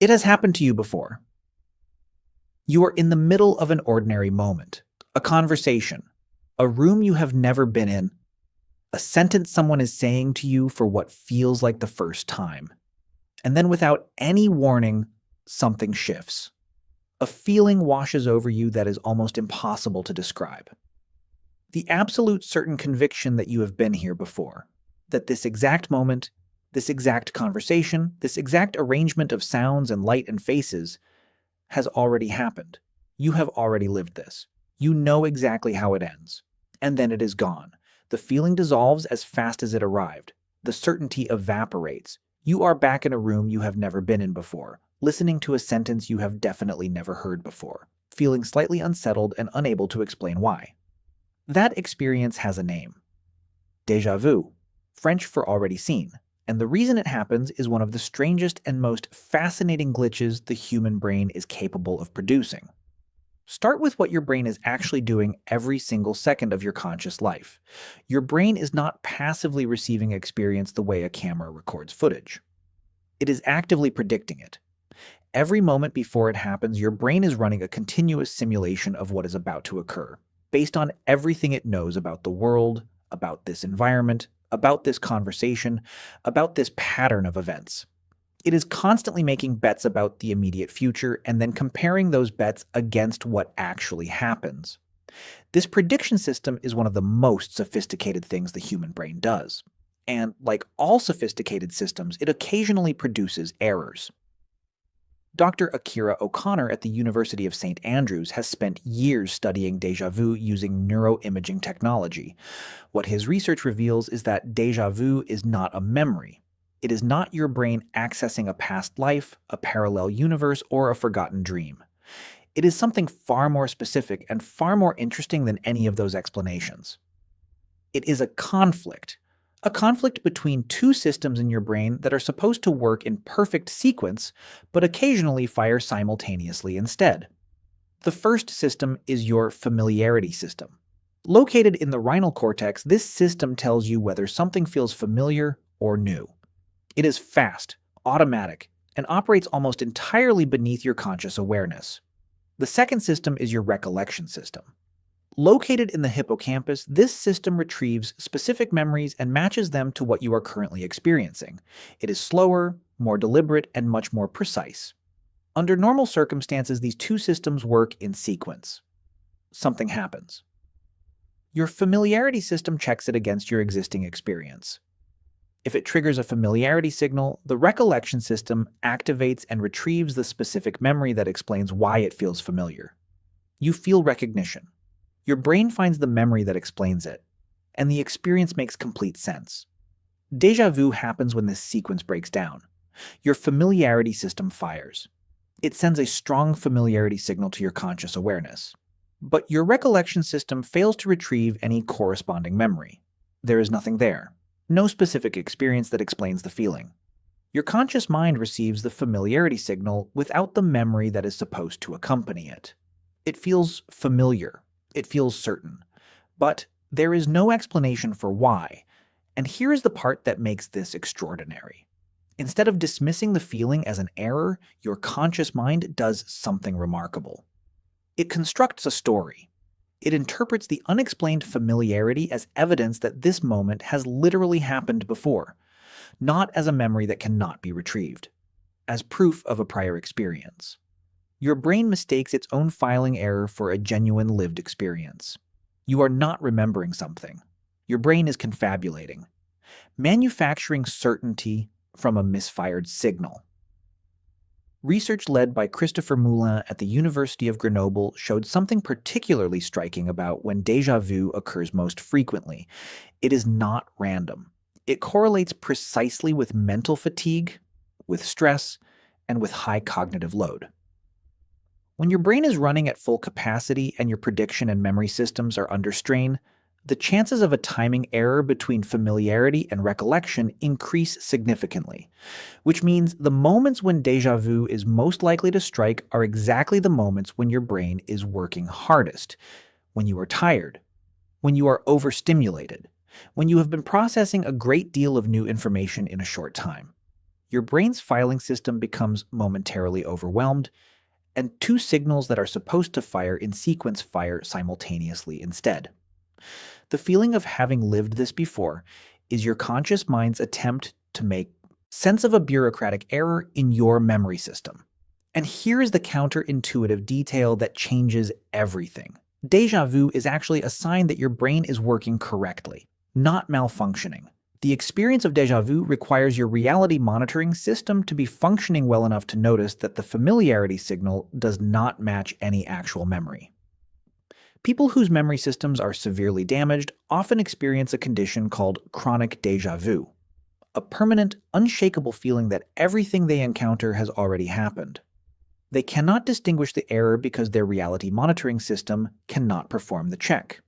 It has happened to you before. You are in the middle of an ordinary moment, a conversation, a room you have never been in, a sentence someone is saying to you for what feels like the first time. And then without any warning, something shifts. A feeling washes over you that is almost impossible to describe. The absolute certain conviction that you have been here before, that this exact moment, this exact conversation, this exact arrangement of sounds and light and faces has already happened. You have already lived this. You know exactly how it ends. And then it is gone. The feeling dissolves as fast as it arrived. The certainty evaporates. You are back in a room you have never been in before, listening to a sentence you have definitely never heard before, feeling slightly unsettled and unable to explain why. That experience has a name. Déjà vu, French for already seen. And the reason it happens is one of the strangest and most fascinating glitches the human brain is capable of producing. Start with what your brain is actually doing every single second of your conscious life. Your brain is not passively receiving experience the way a camera records footage. It is actively predicting it. Every moment before it happens, your brain is running a continuous simulation of what is about to occur, based on everything it knows about the world, about this environment, about this conversation, about this pattern of events. It is constantly making bets about the immediate future and then comparing those bets against what actually happens. This prediction system is one of the most sophisticated things the human brain does. And like all sophisticated systems, it occasionally produces errors. Dr. Akira O Connor at the University of St. Andrews has spent years studying déjà vu using neuroimaging technology. What his research reveals is that déjà vu is not a memory. It is not your brain accessing a past life, a parallel universe, or a forgotten dream. It is something far more specific and far more interesting than any of those explanations. It is a conflict between two systems in your brain that are supposed to work in perfect sequence, but occasionally fire simultaneously instead. The first system is your familiarity system. Located in the rhinal cortex, this system tells you whether something feels familiar or new. It is fast, automatic, and operates almost entirely beneath your conscious awareness. The second system is your recollection system. Located in the hippocampus, this system retrieves specific memories and matches them to what you are currently experiencing. It is slower, more deliberate, and much more precise. Under normal circumstances, these two systems work in sequence. Something happens. Your familiarity system checks it against your existing experience. If it triggers a familiarity signal, the recollection system activates and retrieves the specific memory that explains why it feels familiar. You feel recognition. Your brain finds the memory that explains it, and the experience makes complete sense. Déjà vu happens when this sequence breaks down. Your familiarity system fires. It sends a strong familiarity signal to your conscious awareness. But your recollection system fails to retrieve any corresponding memory. There is nothing there. No specific experience that explains the feeling. Your conscious mind receives the familiarity signal without the memory that is supposed to accompany it. It feels familiar. It feels certain. But there is no explanation for why, and here is the part that makes this extraordinary. Instead of dismissing the feeling as an error, your conscious mind does something remarkable. It constructs a story. It interprets the unexplained familiarity as evidence that this moment has literally happened before, not as a memory that cannot be retrieved, as proof of a prior experience. Your brain mistakes its own filing error for a genuine lived experience. You are not remembering something. Your brain is confabulating, manufacturing certainty from a misfired signal. Research led by Christopher Moulin at the University of Grenoble showed something particularly striking about when déjà vu occurs most frequently. It is not random. It correlates precisely with mental fatigue, with stress, and with high cognitive load. When your brain is running at full capacity and your prediction and memory systems are under strain, the chances of a timing error between familiarity and recollection increase significantly, which means the moments when déjà vu is most likely to strike are exactly the moments when your brain is working hardest, when you are tired, when you are overstimulated, when you have been processing a great deal of new information in a short time. your brain's filing system becomes momentarily overwhelmed, and two signals that are supposed to fire in sequence fire simultaneously instead. The feeling of having lived this before is your conscious mind's attempt to make sense of a bureaucratic error in your memory system. And here is the counterintuitive detail that changes everything. Déjà vu is actually a sign that your brain is working correctly, not malfunctioning. The experience of déjà vu requires your reality monitoring system to be functioning well enough to notice that the familiarity signal does not match any actual memory. People whose memory systems are severely damaged often experience a condition called chronic déjà vu, a permanent, unshakable feeling that everything they encounter has already happened. They cannot distinguish the error because their reality monitoring system cannot perform the check.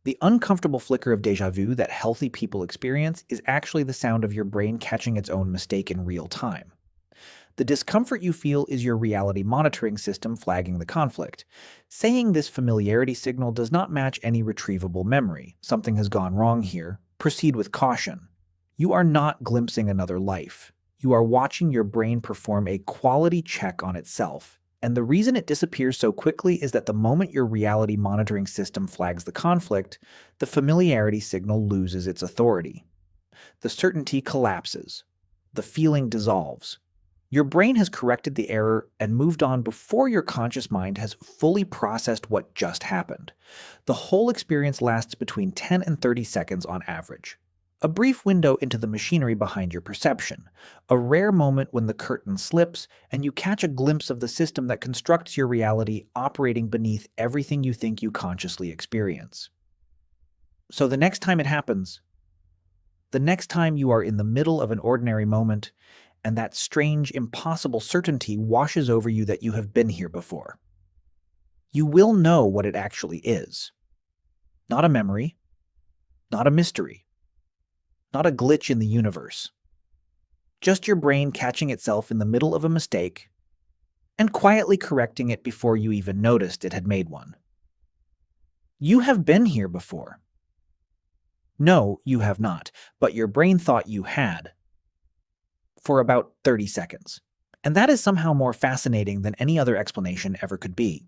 The uncomfortable flicker of déjà vu that healthy people experience is actually the sound of your brain catching its own mistake in real time. The discomfort you feel is your reality monitoring system flagging the conflict, saying this familiarity signal does not match any retrievable memory. Something has gone wrong here. Proceed with caution. You are not glimpsing another life. You are watching your brain perform a quality check on itself. And the reason it disappears so quickly is that the moment your reality monitoring system flags the conflict, the familiarity signal loses its authority. The certainty collapses. The feeling dissolves. Your brain has corrected the error and moved on before your conscious mind has fully processed what just happened. The whole experience lasts between 10 and 30 seconds on average. A brief window into the machinery behind your perception, a rare moment when the curtain slips and you catch a glimpse of the system that constructs your reality operating beneath everything you think you consciously experience. So the next time it happens, the next time you are in the middle of an ordinary moment, and that strange, impossible certainty washes over you that you have been here before, you will know what it actually is. Not a memory, not a mystery, not a glitch in the universe. Just your brain catching itself in the middle of a mistake and quietly correcting it before you even noticed it had made one. You have been here before. No, you have not, but your brain thought you had. For about 30 seconds. And that is somehow more fascinating than any other explanation ever could be.